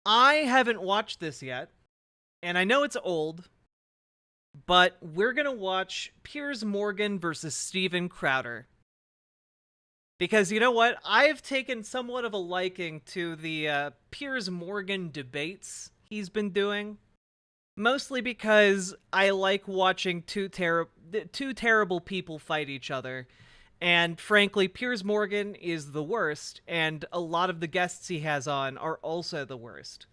I haven't watched this yet, and I know it's old, but we're gonna watch Piers Morgan versus Steven Crowder. Because you know what? I've taken somewhat of a liking to the Piers Morgan debates he's been doing. Mostly because I like watching two terrible people fight each other. And frankly, Piers Morgan is the worst, and a lot of the guests he has on are also the worst.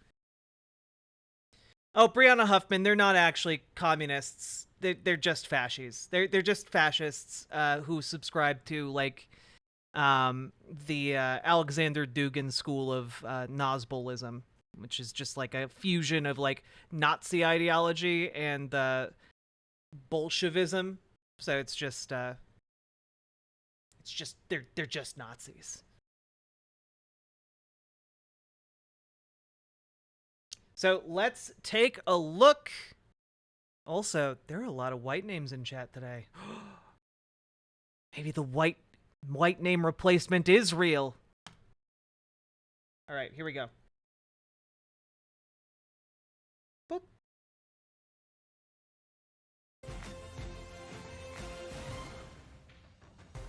Oh, Brianna Huffman, they're not actually communists. They're just fascists. They're just fascists who subscribe to, like, the Alexander Dugin school of Nazbolism, which is just like a fusion of like Nazi ideology and Bolshevism. So it's just they're just Nazis. So let's take a look. Also, there are a lot of white names in chat today. Maybe the white name replacement is real. All right, here we go. Boop.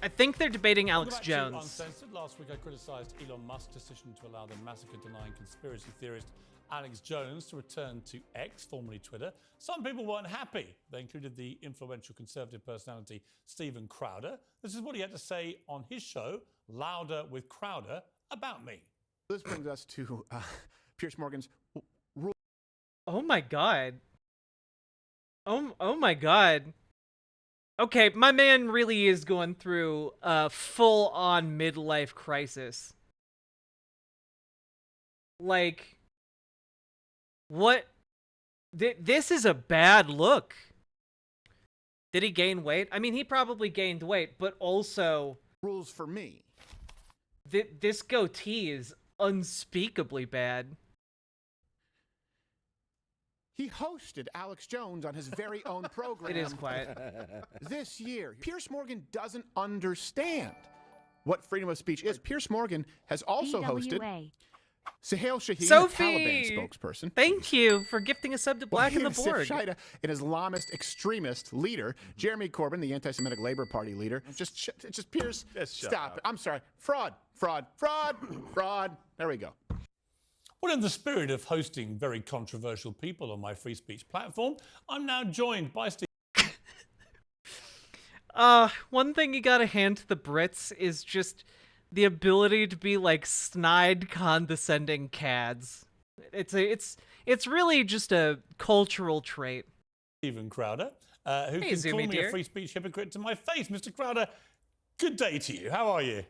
I think they're debating Alex Jones. Uncensored. Last week I criticised Elon Musk's decision to allow the massacre-denying conspiracy theorist Alex Jones to return to X, formerly Twitter. Some people weren't happy. They included the influential conservative personality Steven Crowder. This is what he had to say on his show, Louder with Crowder, about me. This brings us to Piers Morgan's rule. Oh my god. Oh my god. Okay, my man really is going through a full-on midlife crisis. Like, what? This is a bad look. Did he gain weight? I mean, he probably gained weight, but also... Rules for me. This goatee is unspeakably bad. He hosted Alex Jones on his very own program. It is quiet. This year. Piers Morgan doesn't understand what freedom of speech is. Piers Morgan has also hosted Suhail Shaheen, Sophie! the Taliban spokesperson. Thank you for gifting a sub to Black in the Board. Shida, an Islamist extremist leader. Jeremy Corbyn, the anti-Semitic Labour Party leader. Just Piers, stop it. I'm sorry. Fraud. There we go. Well, in the spirit of hosting very controversial people on my free speech platform, I'm now joined by Steve. One thing you gotta hand to the Brits is just the ability to be like snide, condescending cads. It's really just a cultural trait. Steven Crowder, who can call me a free speech hypocrite to my face. Mr. Crowder, good day to you. How are you?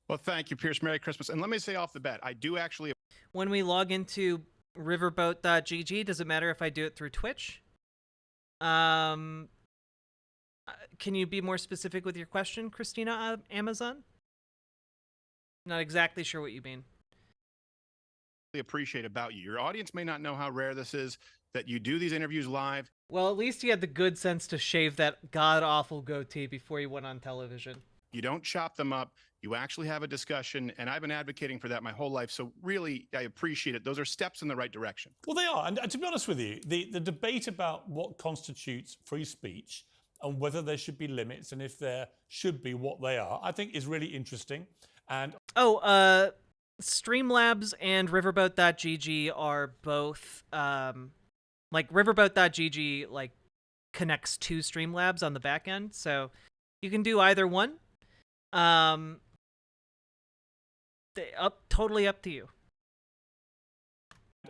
Well, thank you, Piers. Merry Christmas. And let me say off the bat, I do actually... When we log into riverboat.gg, does it matter if I do it through Twitch? Can you be more specific with your question, Christina Amazon? Not exactly sure what you mean. Appreciate about you. Your audience may not know how rare this is, that you do these interviews live. Well, at least you had the good sense to shave that god-awful goatee before you went on television. You don't chop them up. You actually have a discussion, and I've been advocating for that my whole life, so really, I appreciate it. Those are steps in the right direction. Well, they are, and to be honest with you, the debate about what constitutes free speech and whether there should be limits and if there should be, what they are, I think is really interesting. And Streamlabs and riverboat.gg are both, like, riverboat.gg, like, connects to Streamlabs on the back end, so you can do either one. Totally up to you.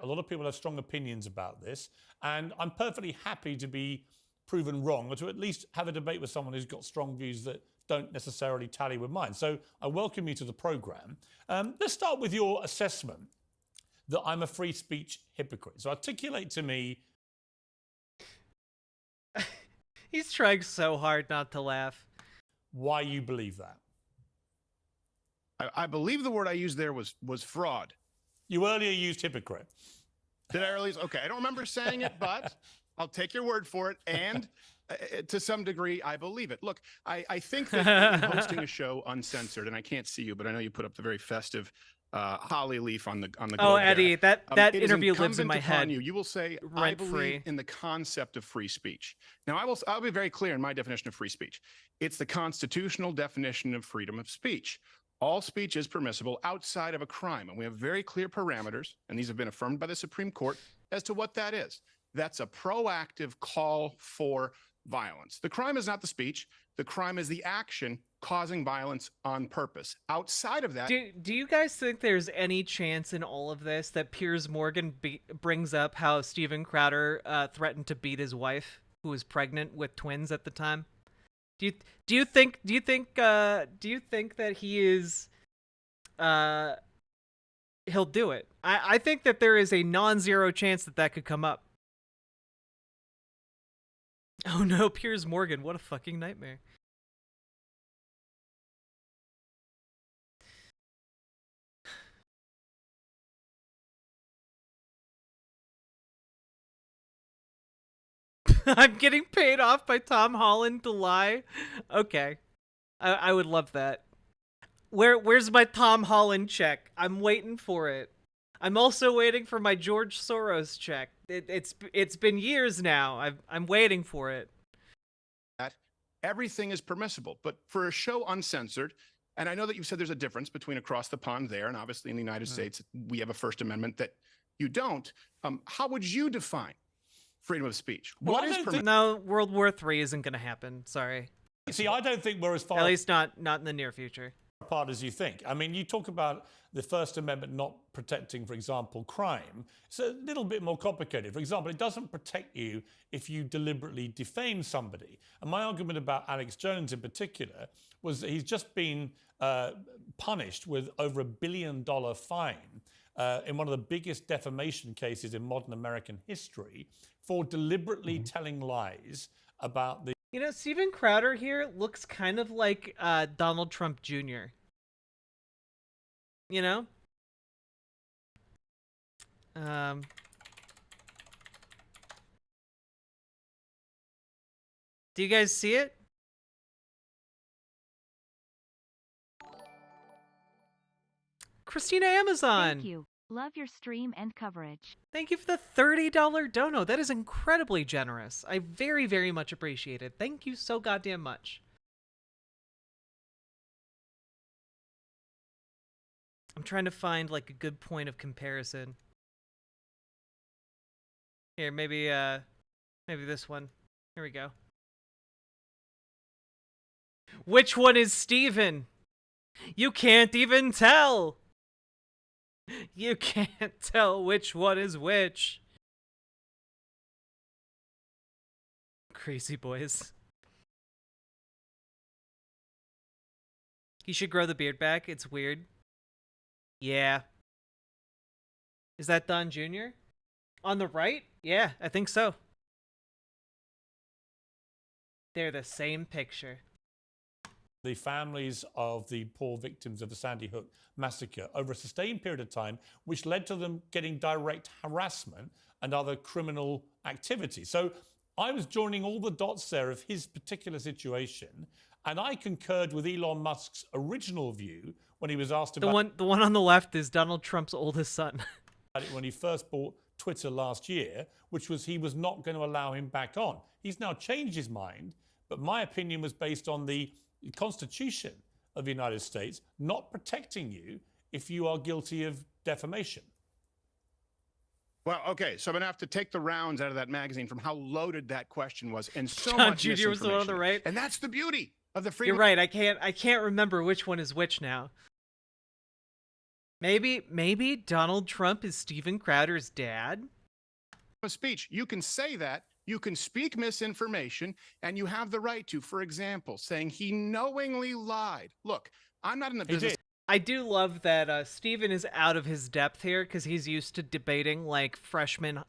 A lot of people have strong opinions about this, and I'm perfectly happy to be proven wrong, or to at least have a debate with someone who's got strong views that don't necessarily tally with mine. So I welcome you to the programme. Let's start with your assessment that I'm a free speech hypocrite. So articulate to me... He's trying so hard not to laugh. Why you believe that. I believe the word I used there was fraud. You earlier used hypocrite. Did I earlier? Okay, I don't remember saying it, but I'll take your word for it. And to some degree, I believe it. Look, I think that hosting a show uncensored, and I can't see you, but I know you put up the very festive holly leaf on the globe. Oh, Eddie, there. that It is interview lives in incumbent my upon head. You will say, I Rent believe free. in the concept of free speech. Now, I'll be very clear in my definition of free speech. It's the constitutional definition of freedom of speech. All speech is permissible outside of a crime, and we have very clear parameters, and these have been affirmed by the Supreme Court as to what that is. That's a proactive call for violence. The crime is not the speech. The crime is the action causing violence on purpose. Outside of that, do you guys think there's any chance in all of this that Piers Morgan brings up how Steven Crowder threatened to beat his wife, who was pregnant with twins at the time? Do you think that he is he'll do it? I think that there is a non-zero chance that could come up. Oh no, Piers Morgan, what a fucking nightmare. I'm getting paid off by Tom Holland to lie? Okay. I would love that. Where's my Tom Holland check? I'm waiting for it. I'm also waiting for my George Soros check. It's been years now. I'm waiting for it. Everything is permissible, but for a show uncensored, and I know that you said there's a difference between across the pond there, and obviously in the United States, we have a First Amendment that you don't. How would you define freedom of speech? Well, What is permissible? No, World War III isn't going to happen. Sorry. See, I don't think we're as far At least not in the near future. apart as you think. I mean, you talk about the First Amendment not protecting, for example, crime. It's a little bit more complicated. For example, it doesn't protect you if you deliberately defame somebody. And my argument about Alex Jones in particular was that he's just been punished with over $1 billion fine in one of the biggest defamation cases in modern American history for deliberately telling lies about the You know, Steven Crowder here looks kind of like Donald Trump Jr. You know? Do you guys see it? Christina Amazon! Thank you. Love your stream and coverage. Thank you for the $30 dono. That is incredibly generous. I very, very much appreciate it. Thank you so goddamn much. I'm trying to find like a good point of comparison. Here, maybe this one. Here we go. Which one is Steven? You can't even tell. You can't tell which one is which. Crazy boys. He should grow the beard back. It's weird. Yeah. Is that Don Jr.? On the right? Yeah, I think so. They're the same picture. the families of the poor victims of the Sandy Hook massacre over a sustained period of time, which led to them getting direct harassment and other criminal activity. So I was joining all the dots there of his particular situation, and I concurred with Elon Musk's original view when he was asked about the one on the left is Donald Trump's oldest son. it when he first bought Twitter last year, which was he was not going to allow him back on. He's now changed his mind, but my opinion was based on the Constitution of the United States not protecting you if you are guilty of defamation. Well, okay, so I'm going to have to take the rounds out of that magazine from how loaded that question was, and so John much Jr. was the one on the misinformation. right. And that's the beauty of the freedom. You're right. I can't remember which one is which now. Maybe Donald Trump is Steven Crowder's dad? of speech. You can say that, you can speak misinformation, and you have the right to, for example, saying he knowingly lied. Look, I'm not in the business. I do love that Steven is out of his depth here because he's used to debating like freshman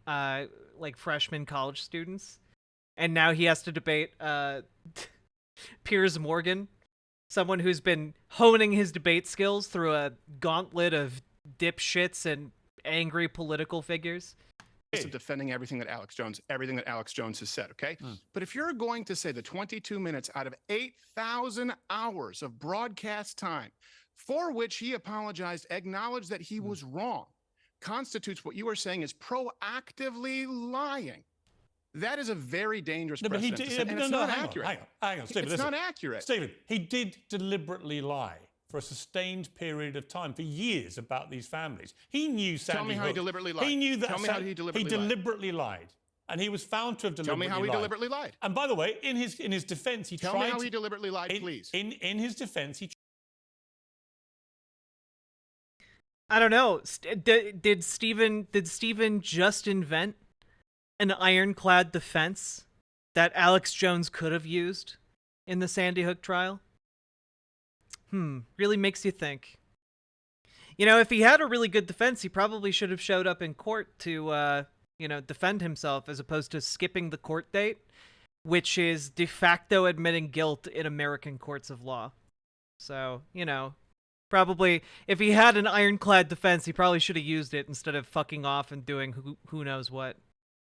college students, and now he has to debate Piers Morgan, someone who's been honing his debate skills through a gauntlet of dipshits and angry political figures. Of defending everything that Alex Jones has said, okay? But if you're going to say the 22 minutes out of 8,000 hours of broadcast time for which he apologized, acknowledged that he was wrong, constitutes what you are saying is proactively lying. That is a very dangerous No, but he precedent did. to set, and it's not accurate. Hang on, Stephen. It's listen. not accurate. Stephen, he did deliberately lie for a sustained period of time, for years, about these families. He knew Sandy Tell me how Hook. he deliberately lied. He knew that. Tell me how he deliberately lied. He deliberately lied, and he was found to have deliberately lied. Tell me how he deliberately lied. And by the way, in his defense, he Tell tried. me how he deliberately lied, please. In his defense, he. I don't know. Did Stephen just invent an ironclad defense that Alex Jones could have used in the Sandy Hook trial? Really makes you think. You know, if he had a really good defense, he probably should have showed up in court to, defend himself as opposed to skipping the court date, which is de facto admitting guilt in American courts of law. So, probably, if he had an ironclad defense, he probably should have used it instead of fucking off and doing who knows what.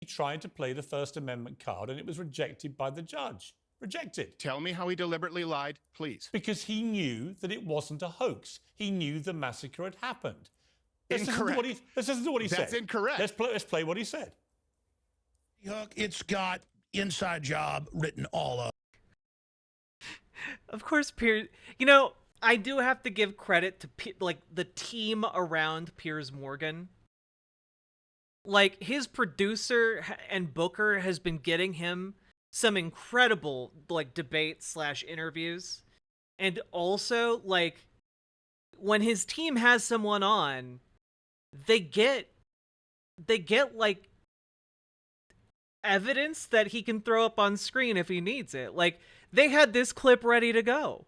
He tried to play the First Amendment card, and it was rejected by the judge. Rejected. Tell me how he deliberately lied, please. Because he knew that it wasn't a hoax. He knew the massacre had happened. Incorrect. Let's listen to what he said. That's incorrect. Let's play what he said. Hook, it's got inside job written all over. Of course, Piers. I do have to give credit to the team around Piers Morgan. Like, his producer and booker has been getting him some incredible debate/interviews, and also when his team has someone on, they get evidence that he can throw up on screen if he needs it. Like, they had this clip ready to go.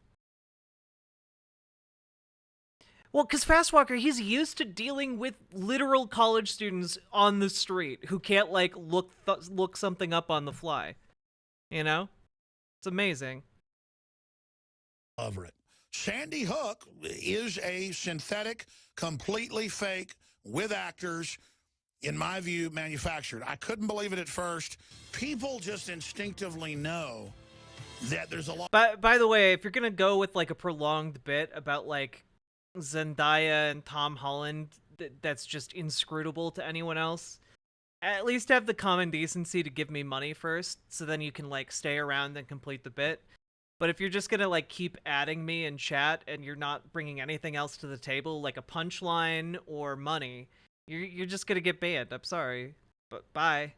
Well, because Fastwalker, he's used to dealing with literal college students on the street who can't look something up on the fly. It's amazing. Over it. Sandy Hook is a synthetic, completely fake, with actors, in my view, manufactured. I couldn't believe it at first. People just instinctively know that there's a lot. By the way, if you're gonna go with a prolonged bit about Zendaya and Tom Holland, that's just inscrutable to anyone else, at least have the common decency to give me money first, so then you can stay around and complete the bit. But if you're just gonna keep adding me in chat and you're not bringing anything else to the table, like a punchline or money, you're just gonna get banned. I'm sorry, but bye.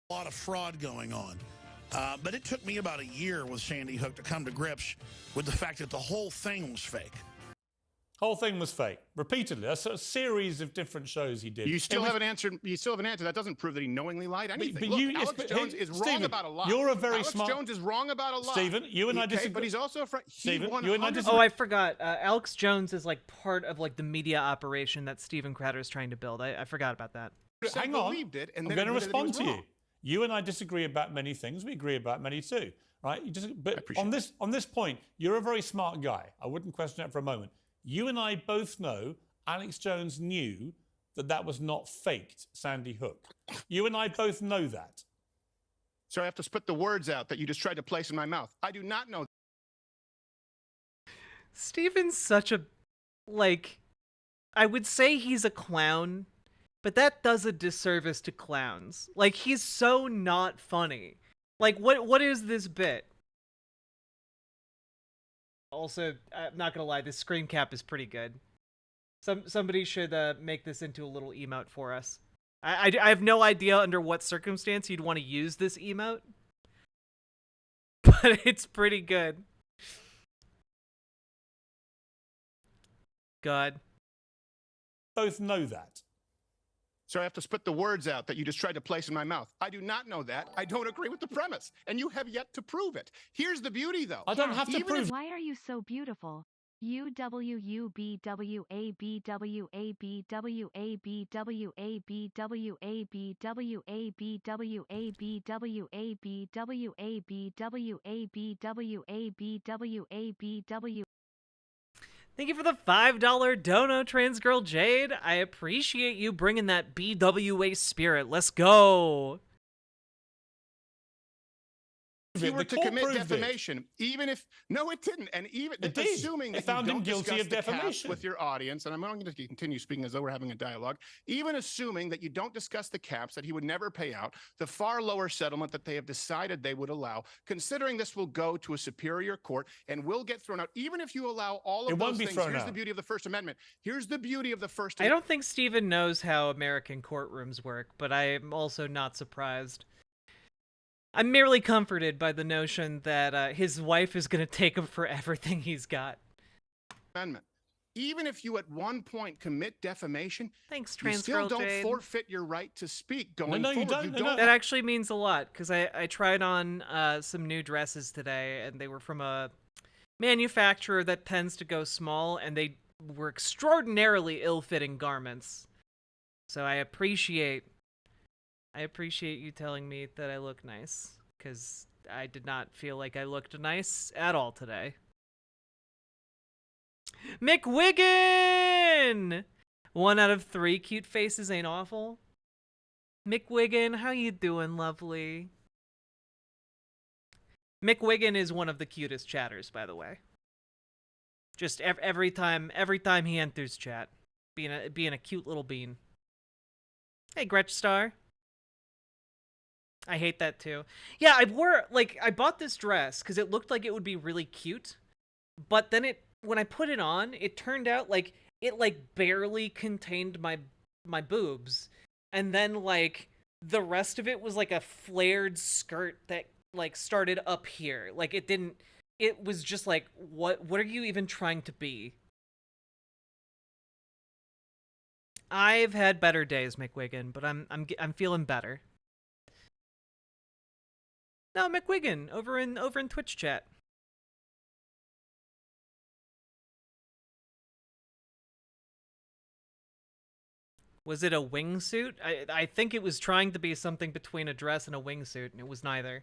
A lot of fraud going on. But it took me about a year with Sandy Hook to come to grips with the fact that the whole thing was fake. Whole thing was fake. Repeatedly. That's a series of different shows he did. You still haven't answered. You still haven't answered. That doesn't prove that he knowingly lied anything. But Look, Alex Jones is wrong Stephen, about a lie. You're a very Alex smart. Jones is wrong about a lie. Stephen, you and I disagree. But he's also Stephen, you and I disagree. Oh, I forgot. Alex Jones is part of the media operation that Steven Crowder is trying to build. I forgot about that. Hang on. Believed it, and I'm going to respond to you. You and I disagree about many things. We agree about many too, right? But on this point, you're a very smart guy. I wouldn't question that for a moment. You and I both know Alex Jones knew that was not faked Sandy Hook. You and I both know that. So I have to spit the words out that you just tried to place in my mouth. I do not know. Steven's such a, I would say he's a clown, but that does a disservice to clowns. He's so not funny. What is this bit? Also, I'm not gonna lie, this screen cap is pretty good. Somebody should make this into a little emote for us. I have no idea under what circumstance you'd want to use this emote, but it's pretty good. God. Both know that. So I have to spit the words out that you just tried to place in my mouth. I do not know that. I don't agree with the premise, and you have yet to prove it. Here's the beauty, though. I don't have to prove. Why are you so beautiful? Thank you for the $5 dono, Trans Girl Jade. I appreciate you bringing that BWA spirit. Let's go. if you were The to court commit proved it. defamation, even if no, it didn't, and even It did. assuming It that you found him don't guilty discuss of the caps defamation. with your audience, and I'm going to continue speaking as though we're having a dialogue. Even assuming that you don't discuss the caps, that he would never pay out the far lower settlement that they have decided they would allow, considering this will go to a superior court and will get thrown out. Even if you allow all of It won't those be things, thrown here's out. the beauty of the First Amendment. Here's the beauty of the First I Amendment. don't think Steven knows how American courtrooms work, but I'm also not surprised. I'm merely comforted by the notion that his wife is going to take him for everything he's got. Amendment. Even if you at one point commit defamation, Thanks, you Trans still Girl don't Jade. forfeit your right to speak going No, you forward. don't. No. That actually means a lot, because I tried on some new dresses today, and they were from a manufacturer that tends to go small, and they were extraordinarily ill-fitting garments. So I appreciate you telling me that I look nice, because I did not feel like I looked nice at all today. McWiggin! 1 out of 3 cute faces ain't awful. McWiggin, how you doing, lovely? McWiggin is one of the cutest chatters, by the way. Just every time he enters chat, being a cute little bean. Hey, Gretch Star. I hate that too. Yeah, I bought this dress because it looked like it would be really cute, but then when I put it on, it turned out like it barely contained my boobs, and then the rest of it was like a flared skirt that started up here. It was just like, what are you even trying to be? I've had better days, McWiggin, but I'm feeling better. No, McWiggin, over in Twitch chat. Was it a wingsuit? I think it was trying to be something between a dress and a wingsuit, and it was neither.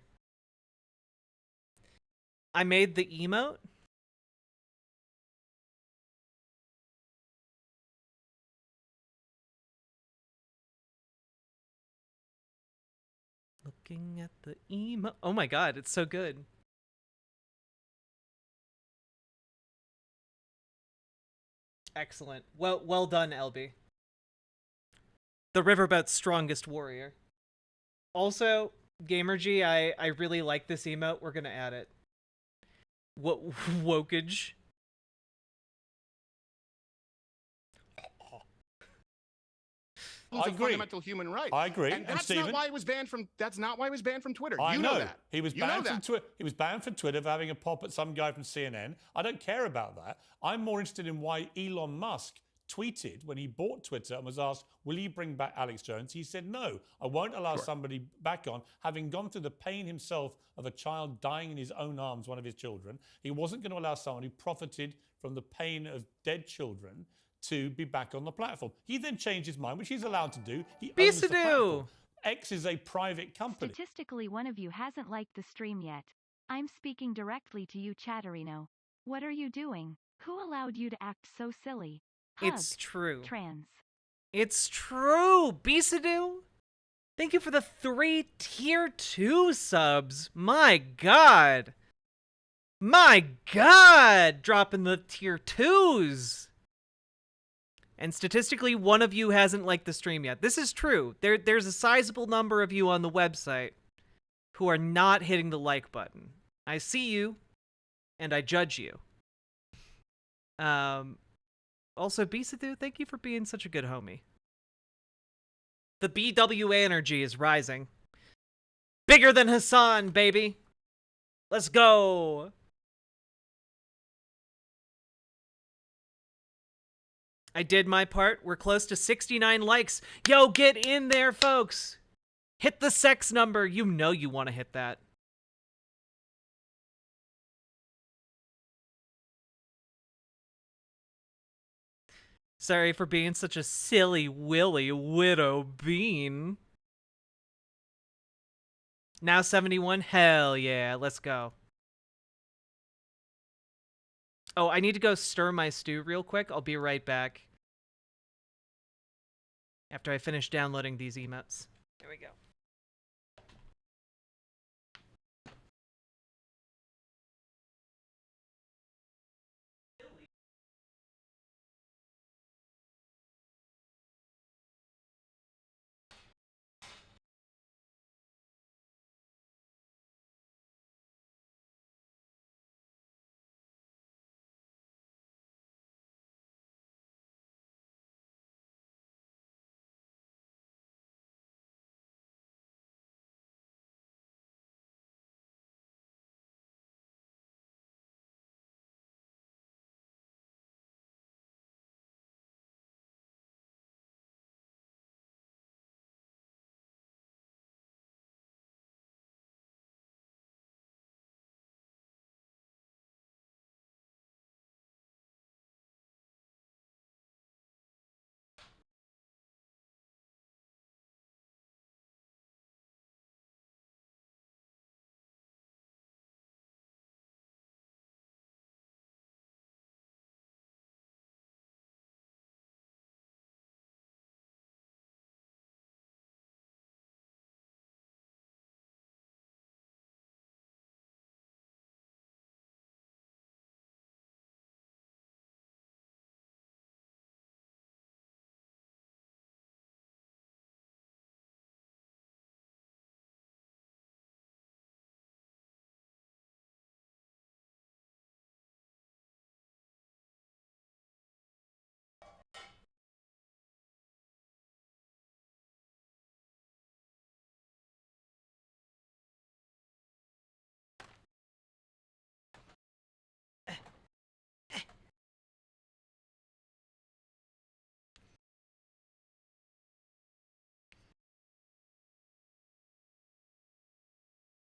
I made the emote? Looking at the emote. Oh my god, it's so good. Excellent. Well done, LB. The Riverboat's strongest warrior. Also, GamerG, I really like this emote. We're gonna add it. Wokage. I agree. Fundamental human right. I agree. And that's not why he was banned from. That's not why he was banned from Twitter. I you know that. He was banned from Twitter. He was banned from Twitter for having a pop at some guy from CNN. I don't care about that. I'm more interested in why Elon Musk tweeted when he bought Twitter and was asked, "Will you bring back Alex Jones?" He said, "No, I won't allow somebody back on, having gone through the pain himself of a child dying in his own arms, one of his children. He wasn't going to allow someone who profited from the pain of dead children to be back on the platform." He then changed his mind, which he's allowed to do. He owns the platform. X is a private company. Statistically, one of you hasn't liked the stream yet. I'm speaking directly to you, Chatterino. What are you doing? Who allowed you to act so silly? Hug. It's true. Trans. It's true, Bisadu. Thank you for the 3 tier 2 subs. My god. My god, dropping the tier 2s. And statistically, one of you hasn't liked the stream yet. This is true. There's a sizable number of you on the website who are not hitting the like button. I see you, and I judge you. Also, Bisadu, thank you for being such a good homie. The BWA energy is rising. Bigger than Hassan, baby. Let's go. I did my part. We're close to 69 likes. Yo, get in there, folks. Hit the sex number. You know you want to hit that. Sorry for being such a silly willy widow bean. Now 71? Hell yeah, let's go. Oh, I need to go stir my stew real quick. I'll be right back. After I finish downloading these emotes. There we go.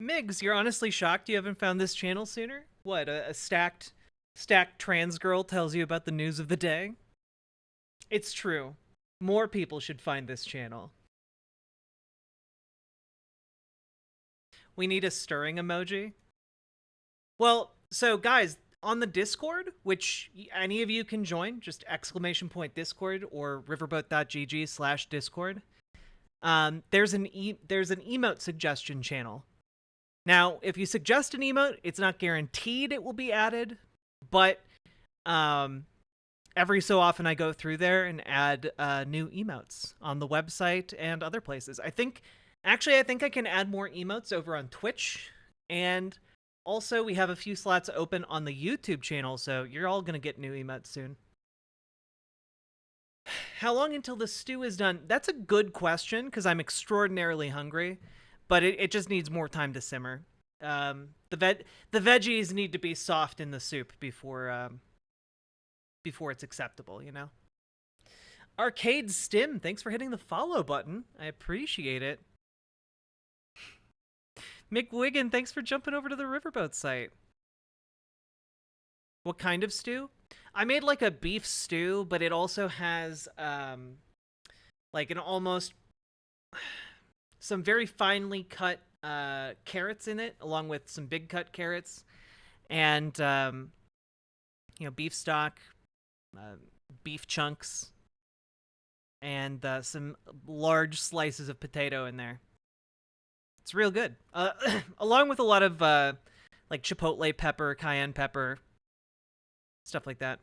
Migs, you're honestly shocked you haven't found this channel sooner? What, a stacked trans girl tells you about the news of the day? It's true. More people should find this channel. We need a stirring emoji. Well, so guys, on the Discord, which any of you can join, just !Discord or riverboat.gg/Discord. There's an emote suggestion channel. Now, if you suggest an emote, it's not guaranteed it will be added, but every so often I go through there and add new emotes on the website and other places. I think I can add more emotes over on Twitch, and also we have a few slots open on the YouTube channel, so you're all going to get new emotes soon. How long until the stew is done? That's a good question, because I'm extraordinarily hungry, but it just needs more time to simmer. The veggies need to be soft in the soup before it's acceptable, you know? Arcade Stim, thanks for hitting the follow button. I appreciate it. Mick Wiggin, thanks for jumping over to the Riverboat site. What kind of stew? I made like a beef stew, but it also has like an almost some very finely cut carrots in it, along with some big cut carrots, and beef stock, beef chunks, and some large slices of potato in there. It's real good, along with a lot of like chipotle pepper, cayenne pepper, stuff like that.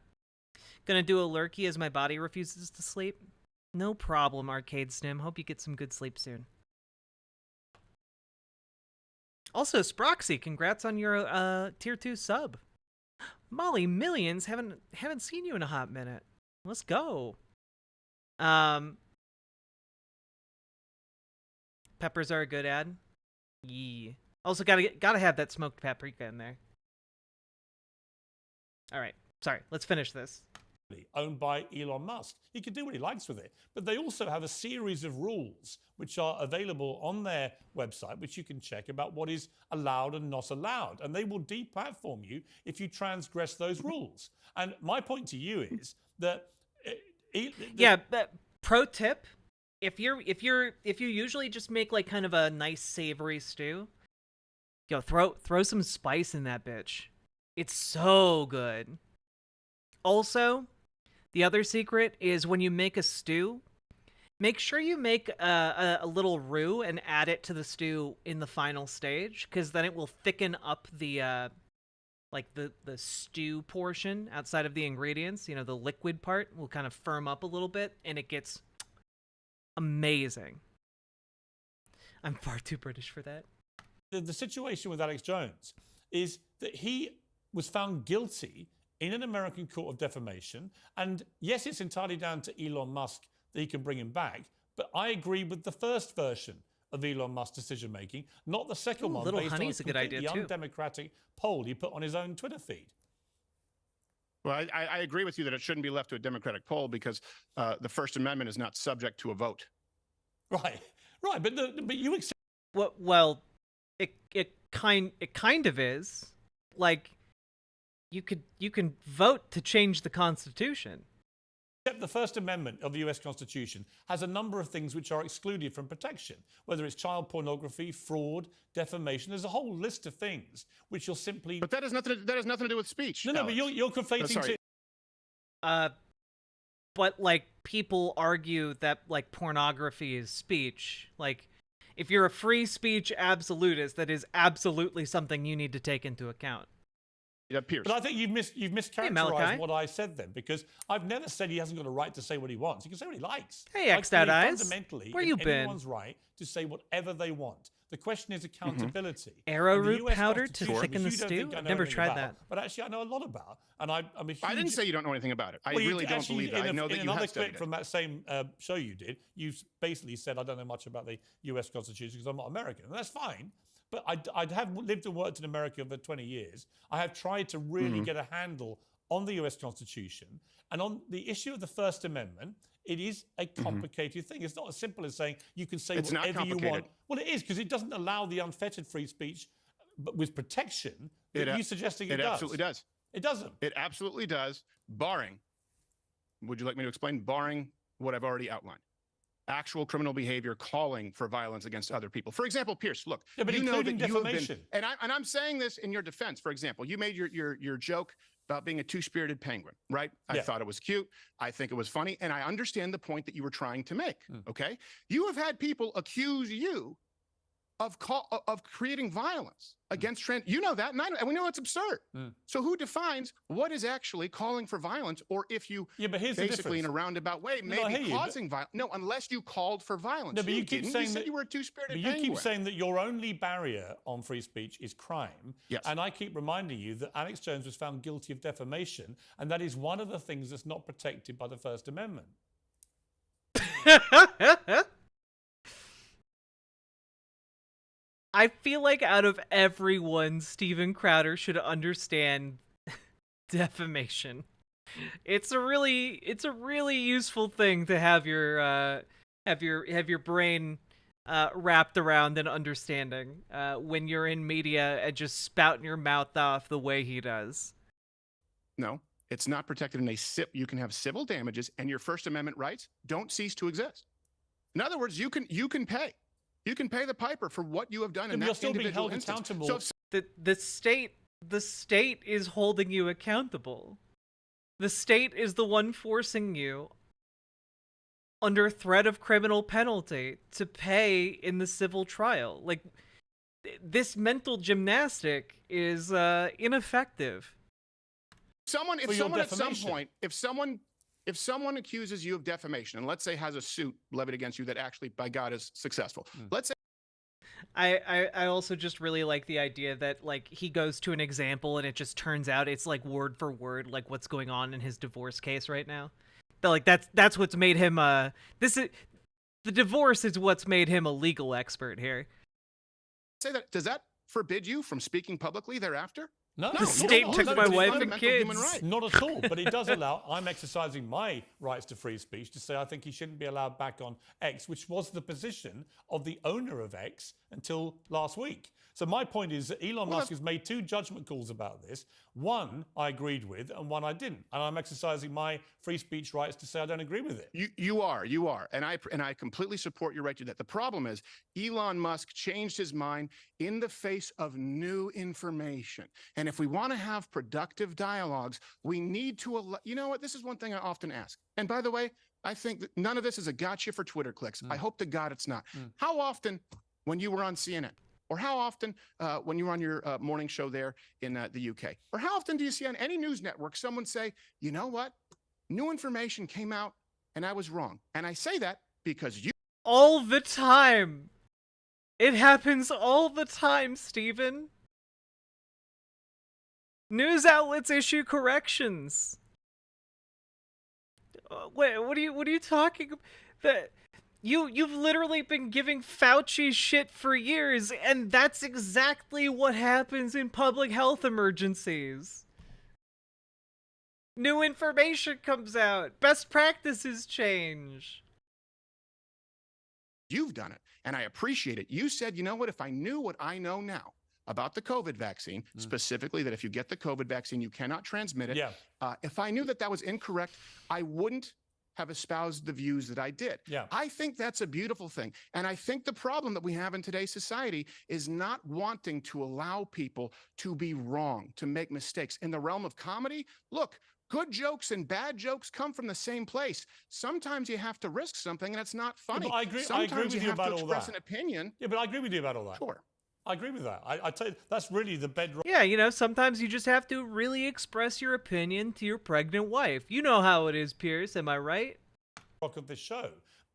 Gonna do a lurkey as my body refuses to sleep. No problem, Arcade Stim. Hope you get some good sleep soon. Also, Sproxy, congrats on your tier 2 sub. Molly Millions, haven't seen you in a hot minute. Let's go. Peppers are a good ad. Yeah. Also, gotta have that smoked paprika in there. All right. Sorry. Let's finish this. Owned by Elon Musk. He can do what he likes with it. But they also have a series of rules which are available on their website, which you can check about what is allowed and not allowed. And they will deplatform you if you transgress those rules. And my point to you is that... But pro tip, if you usually just make like kind of a nice savory stew, throw some spice in that bitch. It's so good. Also, the other secret is when you make a stew, make sure you make a little roux and add it to the stew in the final stage, because then it will thicken up the the stew portion outside of the ingredients. You know, the liquid part will kind of firm up a little bit, and it gets amazing. I'm far too British for that. The situation with Alex Jones is that he was found guilty in an American court of defamation. And yes, it's entirely down to Elon Musk that he can bring him back. But I agree with the first version of Elon Musk's decision-making, not the second one Little based Honey's on a good idea too. undemocratic poll he put on his own Twitter feed. Well, I agree with you that it shouldn't be left to a democratic poll because the First Amendment is not subject to a vote. Right. But you accept... Well, it kind of is. Like, you can vote to change the Constitution. Except the First Amendment of the US Constitution has a number of things which are excluded from protection, whether it's child pornography, fraud, defamation. There's a whole list of things which you'll simply... But that has nothing to do with speech. No, but you're conflating... But, like, people argue that, like, pornography is speech. Like, if you're a free speech absolutist, that is absolutely something you need to take into account. Yeah, Piers. But I think you've mischaracterized what I said then, because I've never said he hasn't got a right to say what he wants. He can say what he likes. Hey, X.Eyes. Fundamentally, where you been? Anyone's right to say whatever they want. The question is accountability. Arrowroot powder to thicken the stew? I've never tried that. But actually, I know a lot about, and I'm a huge... I didn't say you don't know anything about it. I really don't believe that. I know that you have studied it. From that same show you did, you basically said, I don't know much about the US Constitution because I'm not American. And that's fine. But I have lived and worked in America for 20 years. I have tried to really get a handle on the US Constitution and on the issue of the First Amendment. It is a complicated thing. It's not as simple as saying you can say It's not whatever you want. complicated. Well, it is, because it doesn't allow the unfettered free speech, but with protection that you're suggesting it does. It absolutely does. It doesn't. It absolutely does, barring, would you like me to explain? Barring what I've already outlined. Actual criminal behavior calling for violence against other people. For example, Pierce, look, Yeah, but you know that including you have been, defamation. and I'm saying this in your defense. For example, you made your joke about being a two-spirited penguin, right? I Yeah. thought it was cute. I think it was funny, and I understand the point that you were trying to make. Okay, you have had people accuse you of creating violence against trans. You know that, and we know it's absurd. So who defines what is actually calling for violence, or if you But here's the basically in a difference. roundabout way No, I maybe hear you, causing violence? No, unless you called for violence. No, but you keep didn't. saying You said that you were a two-spirited But you penguin. keep saying that your only barrier on free speech is crime. Yes. And I keep reminding you that Alex Jones was found guilty of defamation, and that is one of the things that's not protected by the First Amendment. I feel like out of everyone, Steven Crowder should understand defamation. It's a really useful thing to have your brain wrapped around and understanding when you're in media and just spouting your mouth off the way he does. No, it's not protected in a you can have civil damages, and your First Amendment rights don't cease to exist. In other words, you can pay. You can pay the piper for what you have done in But that you're still being individual held instance. accountable. So if The state is holding you accountable. The state is the one forcing you, under threat of criminal penalty, to pay in the civil trial. Like, this mental gymnastic is ineffective. if someone For your at some defamation. point, if someone accuses you of defamation, and let's say has a suit levied against you that actually, by God, is successful. Let's say I also just really like the idea that, like, he goes to an example and it just turns out it's like word for word like what's going on in his divorce case right now. But like that's what's made him the divorce is what's made him a legal expert here. that, does that forbid you from speaking publicly thereafter? No, The not state at all. took No, my it's wife and fundamental human kids. right. Not at all, but it does allow, I'm exercising my rights to free speech to say I think he shouldn't be allowed back on X, which was the position of the owner of X until last week. So my point is that Elon Musk has made two judgment calls about this. One I agreed with and one I didn't. And I'm exercising my free speech rights to say I don't agree with it. You are, and I completely support your right to that. The problem is Elon Musk changed his mind in the face of new information. And if we want to have productive dialogues, we need to, you know what? This is one thing I often ask. And by the way, I think that none of this is a gotcha for Twitter clicks. I hope to God it's not. How often, when you were on CNN, or how often when you were on your morning show there in the UK, or how often do you see on any news network someone say, you know what? New information came out and I was wrong. And I say that because you All the time. It happens all the time, Steven. News outlets issue corrections. Wait, what are you talking about? You've literally been giving Fauci shit for years, and that's exactly what happens in public health emergencies. New information comes out. Best practices change. you've done it, and I appreciate it. You said, you know what? If I knew what I know now about the COVID vaccine, specifically that if you get the COVID vaccine, you cannot transmit it. Yeah. If I knew that that was incorrect, I wouldn't have espoused the views that I did. Yeah. I think that's a beautiful thing. And I think the problem that we have in today's society is not wanting to allow people to be wrong, to make mistakes. In the realm of comedy, look, good jokes and bad jokes come from the same place. Sometimes you have to risk something and it's not funny. but I agree Sometimes with you you have about to all express that. an opinion. Yeah, but I agree with you about all that. Sure. I agree with that. I tell you, that's really the bedrock Yeah, you know, sometimes you just have to really express your opinion to your pregnant wife. You know how it is, Piers, am I right? of this show.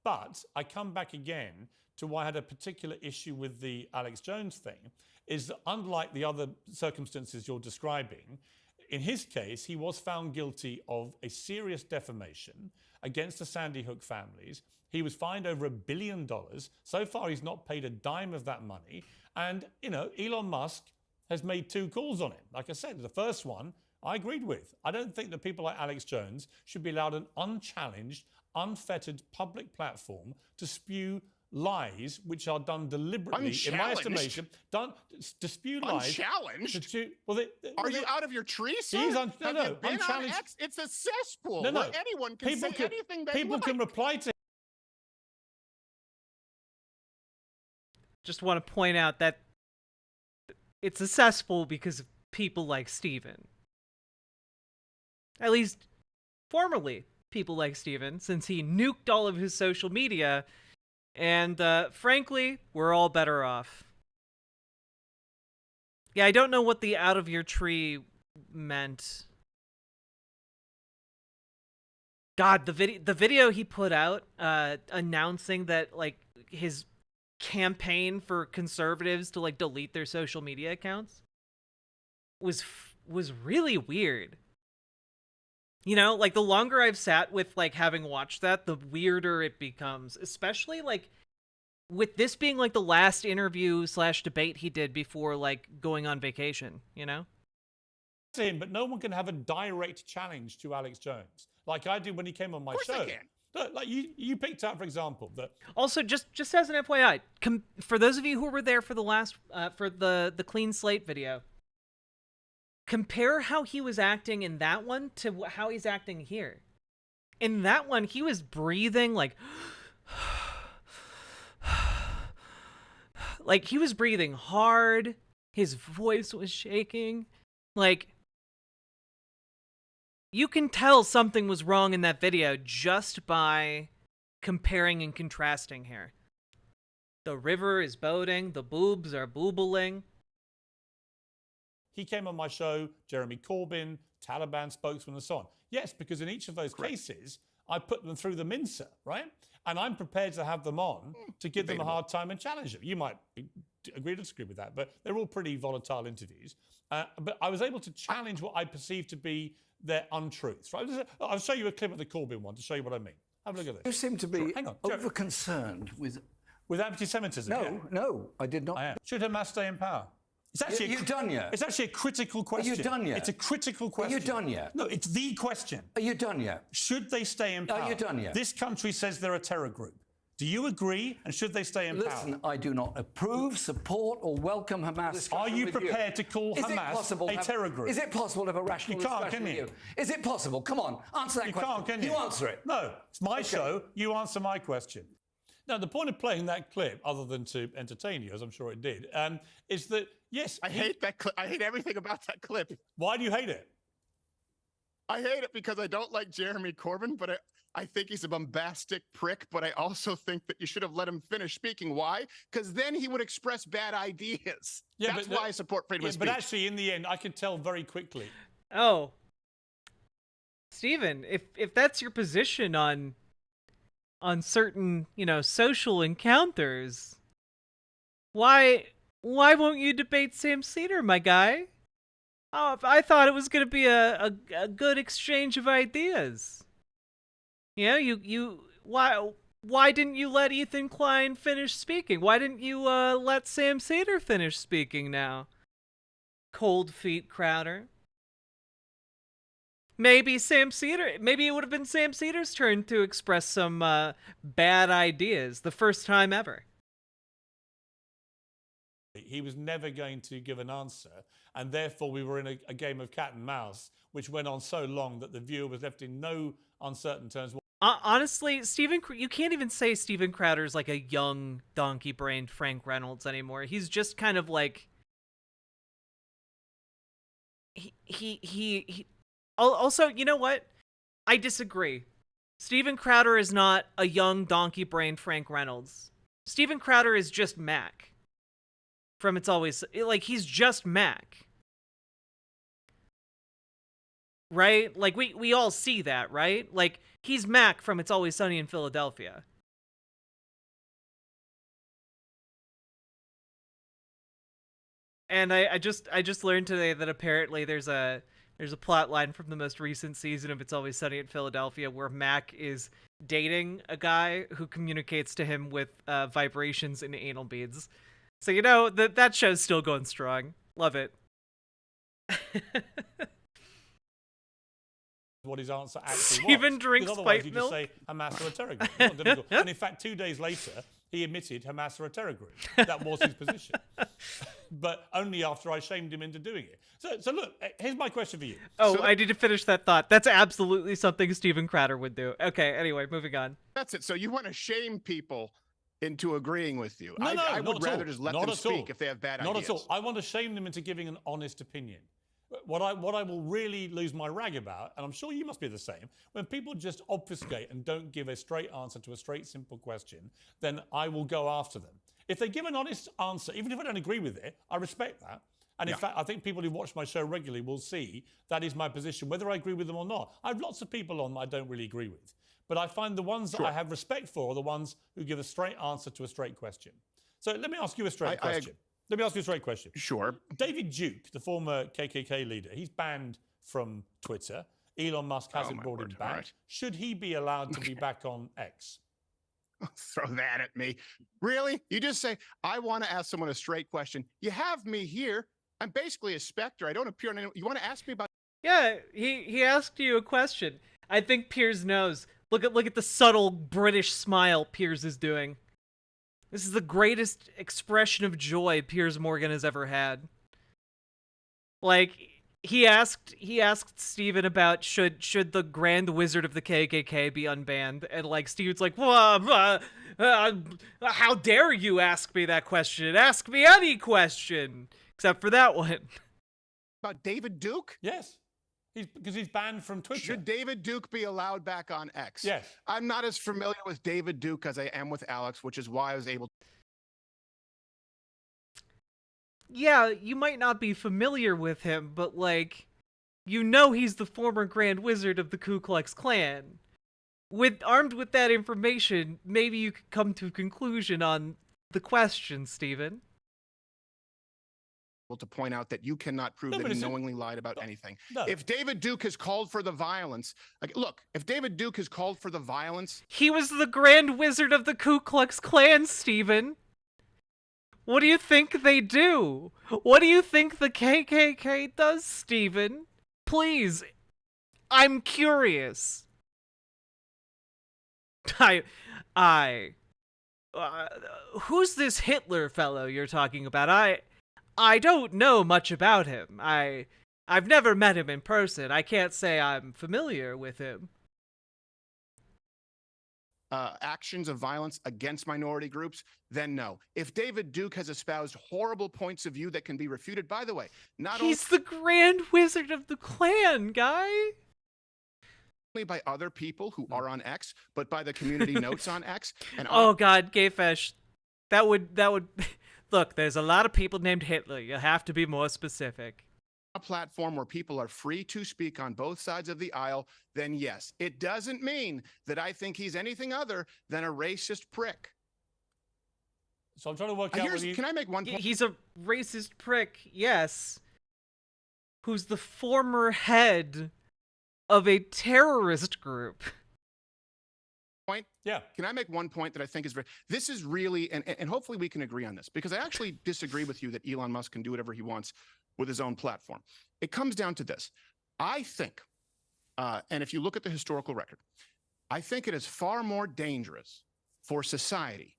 But I come back again to why I had a particular issue with the Alex Jones thing, is that unlike the other circumstances you're describing, in his case, he was found guilty of a serious defamation against the Sandy Hook families. He was fined over $1 billion. So far, he's not paid a dime of that money. And, you know, Elon Musk has made two calls on it. Like I said, the first one I agreed with. I don't think that people like Alex Jones should be allowed an unchallenged, unfettered public platform to spew lies which are done deliberately, in my estimation, to spew lies. Unchallenged? Are you out of your tree, sir? Unchallenged. It's a cesspool. No. Anyone can say anything they People like. can reply to. Just want to point out that it's a cesspool because of people like Steven. At least, formerly, people like Steven, since he nuked all of his social media, and frankly, we're all better off. Yeah, I don't know what the out of your tree meant. God, the video he put out announcing that, like, his campaign for conservatives to, like, delete their social media accounts was really weird. You know, like, the longer I've sat with, like, having watched that, the weirder it becomes. Especially, like, with this being, like, the last interview / debate he did before, like, going on vacation, you know? Him, but no one can have a direct challenge to Alex Jones like I did when he came on my show. Of course they can. Look, like you picked out, for example, that. Also, just as an FYI, for those of you who were there for the last for the clean slate video, compare how he was acting in that one to how he's acting here. In that one, he was breathing like like he was breathing hard. His voice was shaking. Like, you can tell something was wrong in that video just by comparing and contrasting here. The river is boating, the boobs are boobling. He came on my show, Jeremy Corbyn, Taliban spokesman, and so on. Yes, because in each of those cases, I put them through the mincer, right? And I'm prepared to have them on to give them a hard time and challenge them. You might agree or disagree with that, but they're all pretty volatile interviews. But I was able to challenge what I perceive to be their untruths. Right? I'll show you a clip of the Corbyn one to show you what I mean. Have a look at this. You seem to be Hang on, over-concerned with... With anti-Semitism? No, I did not. I am. Should Hamas stay in power? It's actually you done yet? It's actually a critical question. Are you done yet? It's a critical question. Are you done yet? No, it's the question. Are you done yet? Should they stay in power? Are you done yet? This country says they're a terror group. Do you agree? And should they stay in power? Listen, I do not approve, support, or welcome Hamas. Are you prepared to call Hamas a terror group? Is it possible to have a rational discussion with you? Is it possible? Come on, answer that question. You can't, can you? You answer it. No, it's my show. You answer my question. Now, the point of playing that clip, other than to entertain you, as I'm sure it did, is that, yes... I hate that clip. I hate everything about that clip. Why do you hate it? I hate it because I don't like Jeremy Corbyn, but I think he's a bombastic prick, but I also think that you should have let him finish speaking. Why? Because then he would express bad ideas. Yeah, that's why I support freedom of speech. But actually, in the end, I could tell very quickly. Oh. Stephen, if that's your position on certain, social encounters, why won't you debate Sam Cedar, my guy? Oh, I thought it was going to be a good exchange of ideas. Why didn't you let Ethan Klein finish speaking? Why didn't you let Sam Cedar finish speaking now? Cold feet Crowder. Maybe it would have been Sam Cedar's turn to express some bad ideas the first time ever. He was never going to give an answer, and therefore we were in a game of cat and mouse, which went on so long that the viewer was left in no uncertain terms. Honestly, you can't even say Steven Crowder's like a young, donkey-brained Frank Reynolds anymore. He's just kind of like... He also, you know what? I disagree. Steven Crowder is not a young, donkey-brained Frank Reynolds. Steven Crowder is just Mac. From It's Always... Like, he's just Mac. Right? Like, we all see that, right? Like, he's Mac from It's Always Sunny in Philadelphia. And I just learned today that apparently there's a plot line from the most recent season of It's Always Sunny in Philadelphia where Mac is dating a guy who communicates to him with vibrations and anal beads. So, that show's still going strong. Love it. what his answer actually Stephen was. drinks Because otherwise pipe you milk? just say Hamas are a terror group. It's not difficult. And in fact, 2 days later, he admitted Hamas are a terror group. That was his position. But only after I shamed him into doing it. So look, here's my question for you. Oh, I need to finish that thought. That's absolutely something Stephen Crowder would do. Okay, anyway, moving on. That's it. So you want to shame people into agreeing with you. No, I not would at rather all. just let Not them at speak all. if they have bad Not ideas. at all. I want to shame them into giving an honest opinion. What I will really lose my rag about, and I'm sure you must be the same, when people just obfuscate and don't give a straight answer to a straight, simple question, then I will go after them. If they give an honest answer, even if I don't agree with it, I respect that. And in fact, I think people who watch my show regularly will see that is my position, whether I agree with them or not. I have lots of people on I don't really agree with. But I find the ones that I have respect for are the ones who give a straight answer to a straight question. So let me ask you a straight question. Let me ask you a straight question. Sure. David Duke, the former KKK leader, he's banned from Twitter. Elon Musk hasn't brought him back. Right. Should he be allowed to be back on X? Throw that at me. Really? You just say, I want to ask someone a straight question. You have me here. I'm basically a specter. I don't appear on any. You want to ask me about. Yeah, he asked you a question. I think Piers knows. Look at the subtle British smile Piers is doing. This is the greatest expression of joy Piers Morgan has ever had. Like, he asked Steven about should the Grand Wizard of the KKK be unbanned, and like Steven's like, how dare you ask me that question? Ask me any question except for that one. About David Duke? Yes. Because he's banned from Twitter. Should David Duke be allowed back on X? Yes. I'm not as familiar with David Duke as I am with Alex, which is why I was able to. Yeah, you might not be familiar with him, but like, you know he's the former Grand Wizard of the Ku Klux Klan. Armed with that information, maybe you could come to a conclusion on the question, Stephen. To point out that you cannot prove that he knowingly lied about anything. No. If David Duke has called for the violence, look, if David Duke has called for the violence. He was the Grand Wizard of the Ku Klux Klan, Stephen. What do you think they do? What do you think the KKK does, Stephen? Please, I'm curious. Who's this Hitler fellow you're talking about? I don't know much about him. I've never met him in person. I can't say I'm familiar with him. Actions of violence against minority groups, then no. If David Duke has espoused horrible points of view that can be refuted, by the way, he's the Grand Wizard of the Klan, guy. Only by other people who are on X, but by the community notes on X. And oh God, Gayfesh, that would. Look, there's a lot of people named Hitler. You have to be more specific. A platform where people are free to speak on both sides of the aisle, then yes. It doesn't mean that I think he's anything other than a racist prick. So I'm trying to work out whether you... Can I make one point? He's a racist prick, yes. Who's the former head of a terrorist group. Point? Yeah. Can I make one point that I think is very... This is really... And hopefully we can agree on this, because I actually disagree with you that Elon Musk can do whatever he wants with his own platform. It comes down to this. I think, and if you look at the historical record, I think it is far more dangerous for society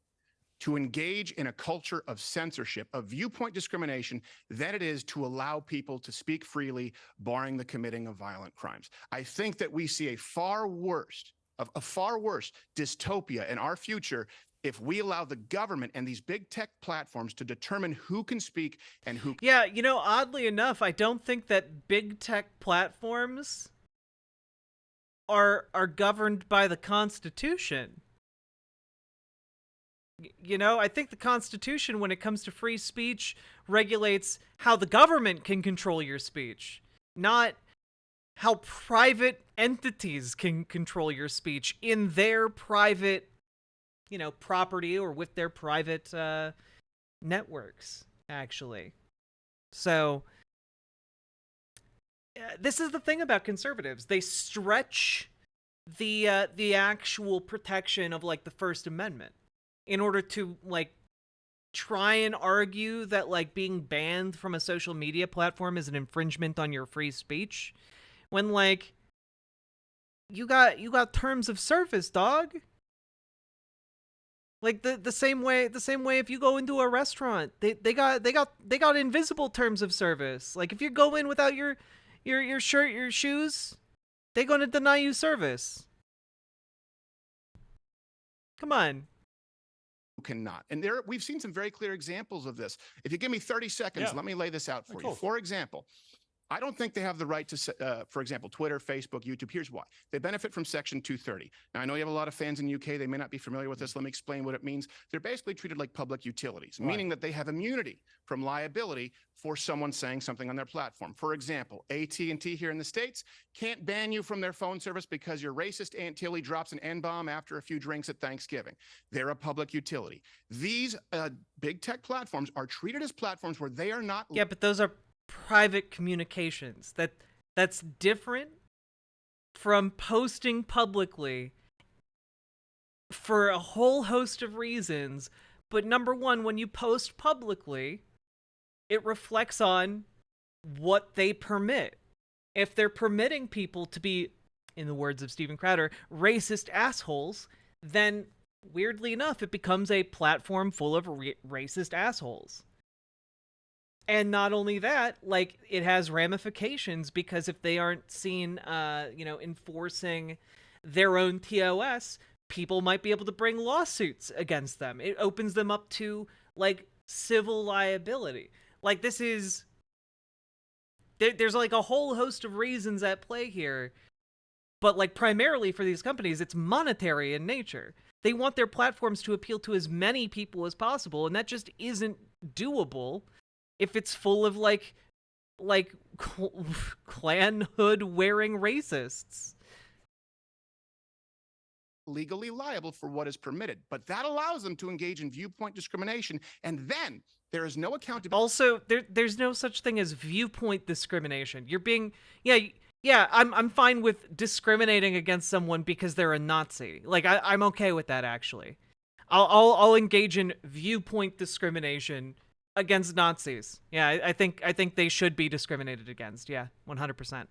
to engage in a culture of censorship, of viewpoint discrimination, than it is to allow people to speak freely, barring the committing of violent crimes. I think that we see a far worse dystopia in our future if we allow the government and these big tech platforms to determine who can speak and who... Yeah, you know, oddly enough, I don't think that big tech platforms are governed by the Constitution. You know, I think the Constitution, when it comes to free speech, regulates how the government can control your speech, not how private entities can control your speech in their private, you know, property or with their private networks, actually. So, this is the thing about conservatives. They stretch the actual protection of, like, the First Amendment in order to, like, try and argue that, like, being banned from a social media platform is an infringement on your free speech. When, like, you got terms of service, dog. Like the same way if you go into a restaurant, they got invisible terms of service. Like if you go in without your shirt, your shoes, they're gonna deny you service. Come on. Cannot. And we've seen some very clear examples of this. If you give me 30 seconds, let me lay this out for you. For example, I don't think they have the right to, for example, Twitter, Facebook, YouTube. Here's why. They benefit from Section 230. Now, I know you have a lot of fans in the UK. They may not be familiar with this. Let me explain what it means. They're basically treated like public utilities, meaning that they have immunity from liability for someone saying something on their platform. For example, AT&T here in the States can't ban you from their phone service because your racist Aunt Tilly drops an N-bomb after a few drinks at Thanksgiving. They're a public utility. These big tech platforms are treated as platforms where they are not... Yeah, but those are private communications. That's different from posting publicly for a whole host of reasons. But number one, when you post publicly, it reflects on what they permit. If they're permitting people to be, in the words of Steven Crowder, racist assholes, then weirdly enough, it becomes a platform full of racist assholes. And not only that, like, it has ramifications, because if they aren't seen, enforcing their own TOS, people might be able to bring lawsuits against them. It opens them up to, like, civil liability. Like, this is... There's, like, a whole host of reasons at play here. But, like, primarily for these companies, it's monetary in nature. They want their platforms to appeal to as many people as possible, and that just isn't doable if it's full of, like Klan hood wearing racists. Legally liable for what is permitted, but that allows them to engage in viewpoint discrimination, and then there is no accountability. Also, there's no such thing as viewpoint discrimination. You're being, I'm fine with discriminating against someone because they're a Nazi. Like, I'm okay with that, actually. I'll engage in viewpoint discrimination against Nazis. Yeah, I think they should be discriminated against. Yeah, 100%.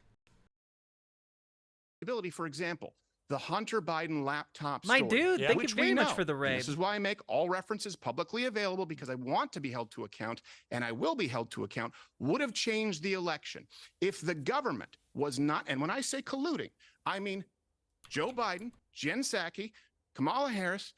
For example, the Hunter Biden laptop My story, dude, thank you very much for the raid. This is why I make all references publicly available, because I want to be held to account, and I will be held to account, would have changed the election if the government was not, and when I say colluding, I mean Joe Biden, Jen Psaki, Kamala Harris,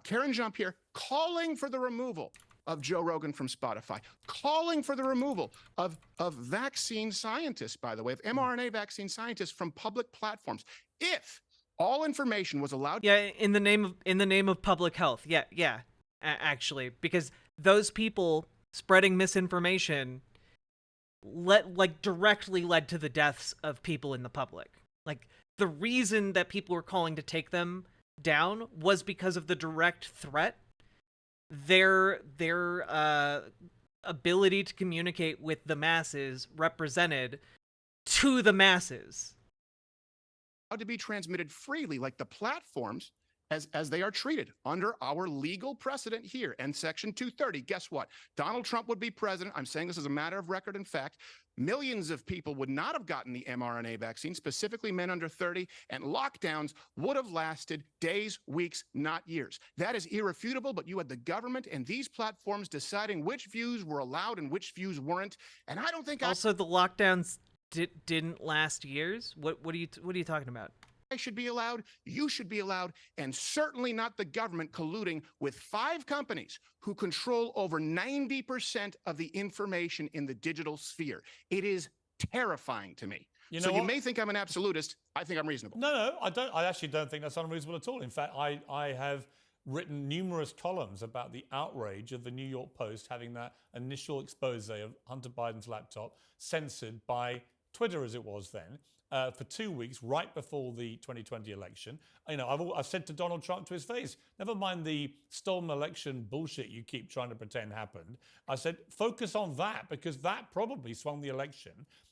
Karen Jean-Pierre, calling for the removal of Joe Rogan from Spotify, calling for the removal of vaccine scientists, by the way, of mRNA vaccine scientists from public platforms. If all information was allowed... Yeah, in the name of public health. Yeah, actually, because those people spreading misinformation directly led to the deaths of people in the public. Like, the reason that people were calling to take them down was because of the direct threat their ability to communicate with the masses represented to the masses. To be transmitted freely, like the platforms, as they are treated under our legal precedent here and Section 230. Guess what? Donald Trump would be president. I'm saying this as a matter of record and fact. Millions of people would not have gotten the mRNA vaccine, specifically men under 30, and lockdowns would have lasted days, weeks, not years. That is irrefutable, but you had the government and these platforms deciding which views were allowed and which views weren't, and I don't think... Also, the lockdowns didn't last years? What are you talking about? I should be allowed, you should be allowed, and certainly not the government colluding with 5 companies who control over 90% of the information in the digital sphere. It is terrifying to me. You may think I'm an absolutist. I think I'm reasonable. No, I don't. I actually don't think that's unreasonable at all. In fact, I have written numerous columns about the outrage of the New York Post having that initial expose of Hunter Biden's laptop censored by Twitter, as it was then, for 2 weeks, right before the 2020 election. I've said to Donald Trump to his face, never mind the stolen election bullshit you keep trying to pretend happened. I said, focus on that, because that probably swung the election,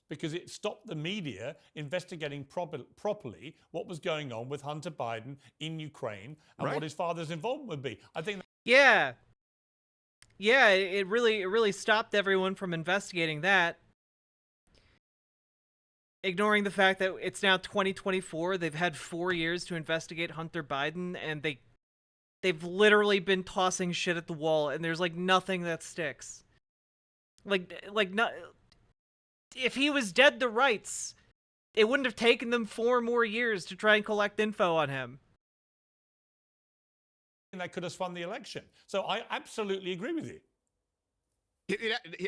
because it stopped the media investigating properly what was going on with Hunter Biden in Ukraine and what his father's involvement would be. I think... Yeah, it really stopped everyone from investigating that. ignoring the fact that it's now 2024. They've had 4 years to investigate Hunter Biden, and they've literally been tossing shit at the wall, and there's like nothing that sticks. Like not. If he was dead to rights, it wouldn't have taken them 4 more years to try and collect info on him. That could have spun the election. So I absolutely agree with you.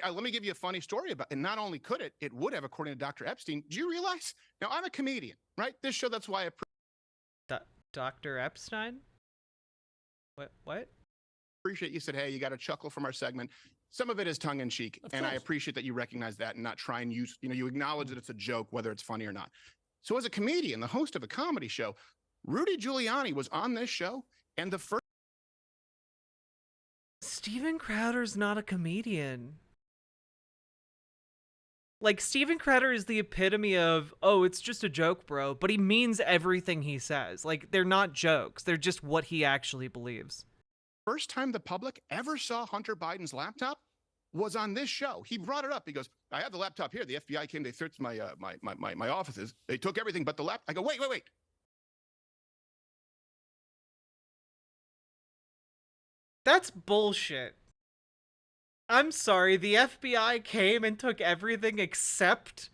Let me give you a funny story about it. And not only could it, it would have, according to Dr. Epstein. Do you realize? Now, I'm a comedian, right? This show, that's why I Dr. Epstein? What? appreciate you said, hey, you got to chuckle from our segment. Some of it is tongue in cheek. And I appreciate that you recognize that and not try and use, you acknowledge that it's a joke, whether it's funny or not. So as a comedian, the host of a comedy show, Rudy Giuliani was on this show. And the first. Steven Crowder's not a comedian. Like, Steven Crowder is the epitome of, oh, it's just a joke, bro. But he means everything he says. Like, they're not jokes. They're just what he actually believes. First time the public ever saw Hunter Biden's laptop was on this show. He brought it up. He goes, I have the laptop here. The FBI came, they searched my offices. They took everything but the laptop. I go, wait. That's bullshit. I'm sorry, the FBI came and took everything except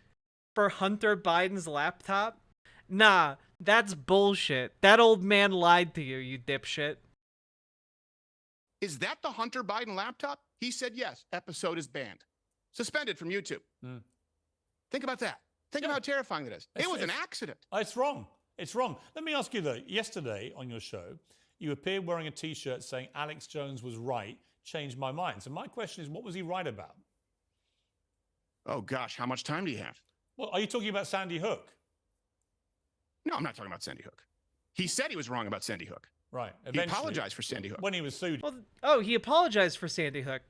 for Hunter Biden's laptop? Nah, that's bullshit. That old man lied to you, you dipshit. Is that the Hunter Biden laptop? He said yes. Episode is banned. Suspended from YouTube. Think about that. Think about how terrifying that is. It was an accident. It's wrong. It's wrong. Let me ask you, though. Yesterday on your show, you appeared wearing a T-shirt saying Alex Jones was right, changed my mind. So my question is, what was he right about? Oh, gosh, how much time do you have? Well, are you talking about Sandy Hook? No, I'm not talking about Sandy Hook. He said he was wrong about Sandy Hook. Right. He apologized for Sandy Hook. When he was sued. Well, he apologized for Sandy Hook.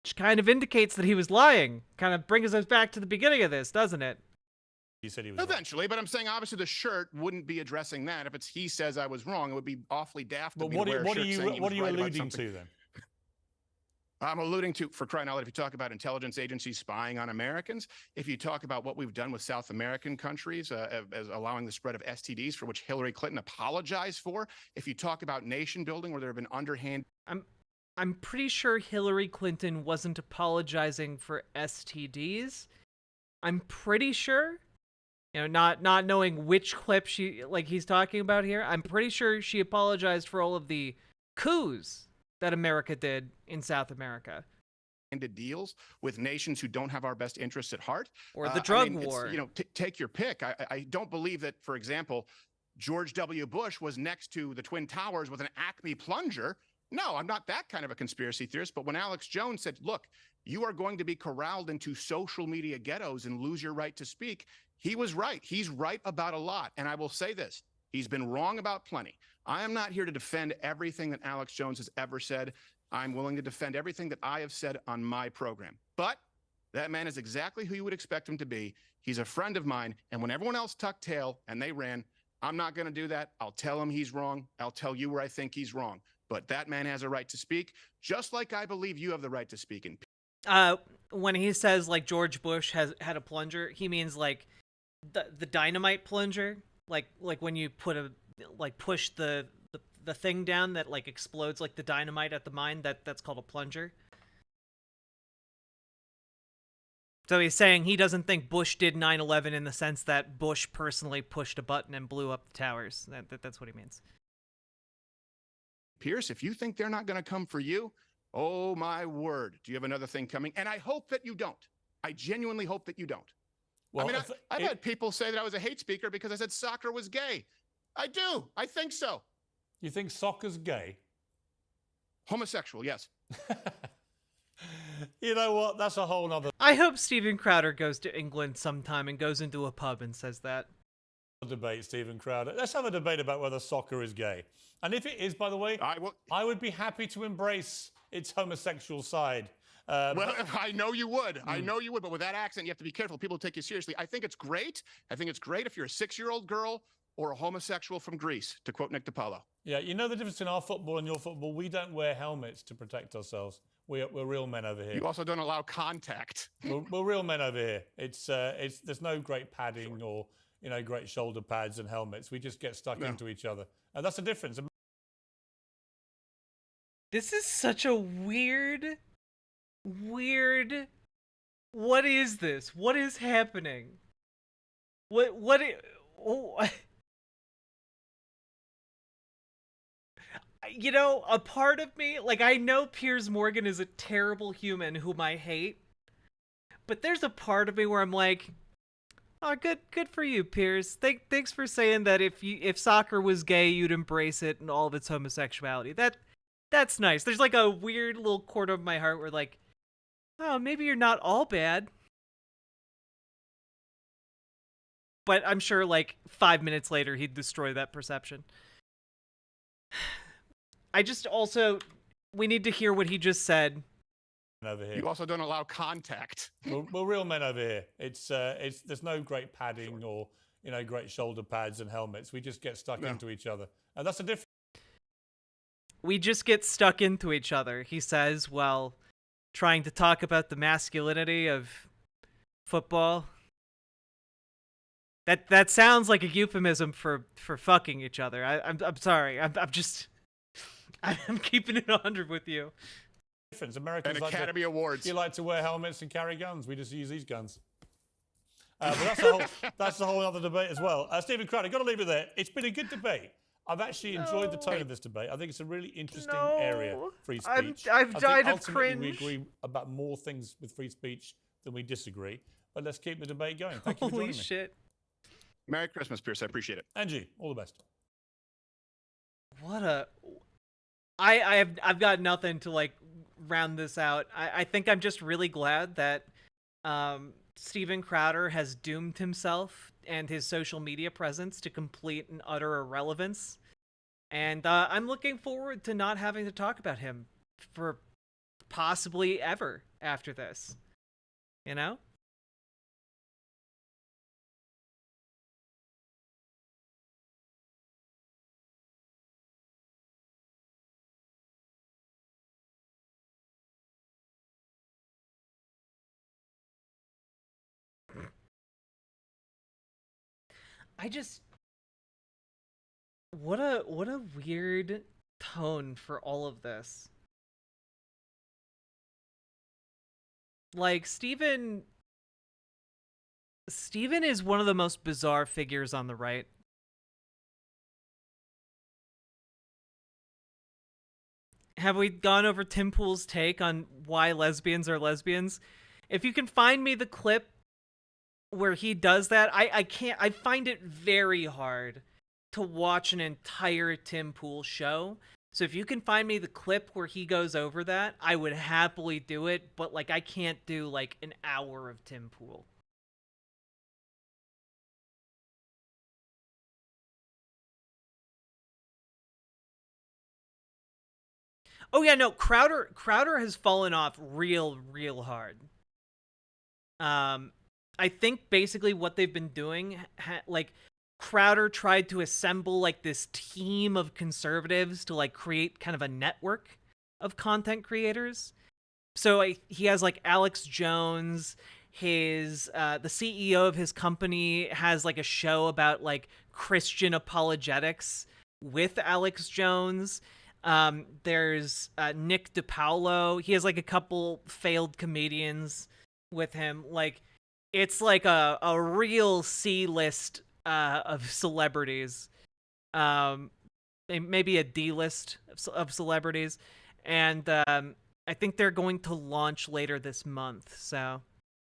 Which kind of indicates that he was lying. Kind of brings us back to the beginning of this, doesn't it? He said he was eventually, wrong. But I'm saying obviously the shirt wouldn't be addressing that. If it's he says I was wrong, it would be awfully daft. But what are you alluding to then? I'm alluding to, for crying out loud, if you talk about intelligence agencies spying on Americans, if you talk about what we've done with South American countries, as allowing the spread of STDs, for which Hillary Clinton apologized for, if you talk about nation building where there have been underhand. I'm pretty sure Hillary Clinton wasn't apologizing for STDs. I'm pretty sure. Not knowing which clip he's talking about here. I'm pretty sure she apologized for all of the coups that America did in South America. Deals with nations who don't have our best interests at heart. Or the drug war. Take your pick. I don't believe that, for example, George W. Bush was next to the Twin Towers with an Acme plunger. No, I'm not that kind of a conspiracy theorist. But when Alex Jones said, look, you are going to be corralled into social media ghettos and lose your right to speak, he was right. He's right about a lot. And I will say this. He's been wrong about plenty. I am not here to defend everything that Alex Jones has ever said. I'm willing to defend everything that I have said on my program. But that man is exactly who you would expect him to be. He's a friend of mine. And when everyone else tucked tail and they ran, I'm not going to do that. I'll tell him he's wrong. I'll tell you where I think he's wrong. But that man has a right to speak, just like I believe you have the right to speak. When he says like George Bush had a plunger, he means like the dynamite plunger, like when you push the thing down that like explodes like the dynamite at the mine. That's called a plunger. So he's saying he doesn't think Bush did 9/11 in the sense that Bush personally pushed a button and blew up the towers. That's what he means. Piers, if you think they're not going to come for you, oh my word, do you have another thing coming? And I hope that you don't. I genuinely hope that you don't. Well, I mean, I've had people say that I was a hate speaker because I said soccer was gay. I do. I think so. You think soccer's gay? Homosexual, yes. You know what? That's a whole nother I hope Steven Crowder goes to England sometime and goes into a pub and says that. debate, Steven Crowder. Let's have a debate about whether soccer is gay. And if it is, by the way, I would be happy to embrace its homosexual side. Well, I know you would. I know you would. But with that accent, you have to be careful. People take you seriously. I think it's great. I think it's great if you're a 6-year-old girl or a homosexual from Greece, to quote Nick DiPaolo. Yeah, you know the difference in our football and your football? We don't wear helmets to protect ourselves. We're real men over here. You also don't allow contact. We're real men over here. There's no great padding or great shoulder pads and helmets. We just get stuck into each other, and that's the difference. This is such a weird. What is this? What is happening? A part of me, like, I know Piers Morgan is a terrible human whom I hate, but there's a part of me where I'm like, oh, good for you, Piers. Thanks for saying that if soccer was gay, you'd embrace it and all of its homosexuality. That's nice. There's like a weird little corner of my heart where like, oh, maybe you're not all bad. But I'm sure like 5 minutes later he'd destroy that perception. We need to hear what he just said. Over here. You also don't allow contact. We're real men over here. There's no great padding or great shoulder pads and helmets. We just get stuck into each other, and that's the difference. We just get stuck into each other, he says, while trying to talk about the masculinity of football. That sounds like a euphemism for fucking each other. I'm sorry. I'm keeping it 100 with you. Americans and Academy Awards. You like to wear helmets and carry guns. We just use these guns. But that's a whole other debate as well. Stephen Crowder, got to leave it there. It's been a good debate. I've actually enjoyed the tone of this debate. I think it's a really interesting area, free speech. I've died of cringe. We agree about more things with free speech than we disagree. But let's keep the debate going. Thank you for joining me. Holy shit. Merry Christmas, Pierce. I appreciate it. Angie, all the best. I've got nothing to like round this out. I think I'm just really glad that Steven Crowder has doomed himself and his social media presence to complete and utter irrelevance. And I'm looking forward to not having to talk about him for possibly ever after this. You know? What a weird tone for all of this. Like Steven is one of the most bizarre figures on the right. Have we gone over Tim Pool's take on why lesbians are lesbians? If you can find me the clip where he does that, I find it very hard to watch an entire Tim Pool show. So if you can find me the clip where he goes over that, I would happily do it, but like I can't do like an hour of Tim Pool. Oh yeah, no, Crowder has fallen off real hard. I think basically what they've been doing, like Crowder tried to assemble like this team of conservatives to like create kind of a network of content creators. So he has like Alex Jones, the CEO of his company has like a show about like Christian apologetics with Alex Jones. There's Nick DiPaolo. He has like a couple failed comedians with him. Like it's like a real C-list of celebrities, maybe a D-list of celebrities, and I think they're going to launch later this month. So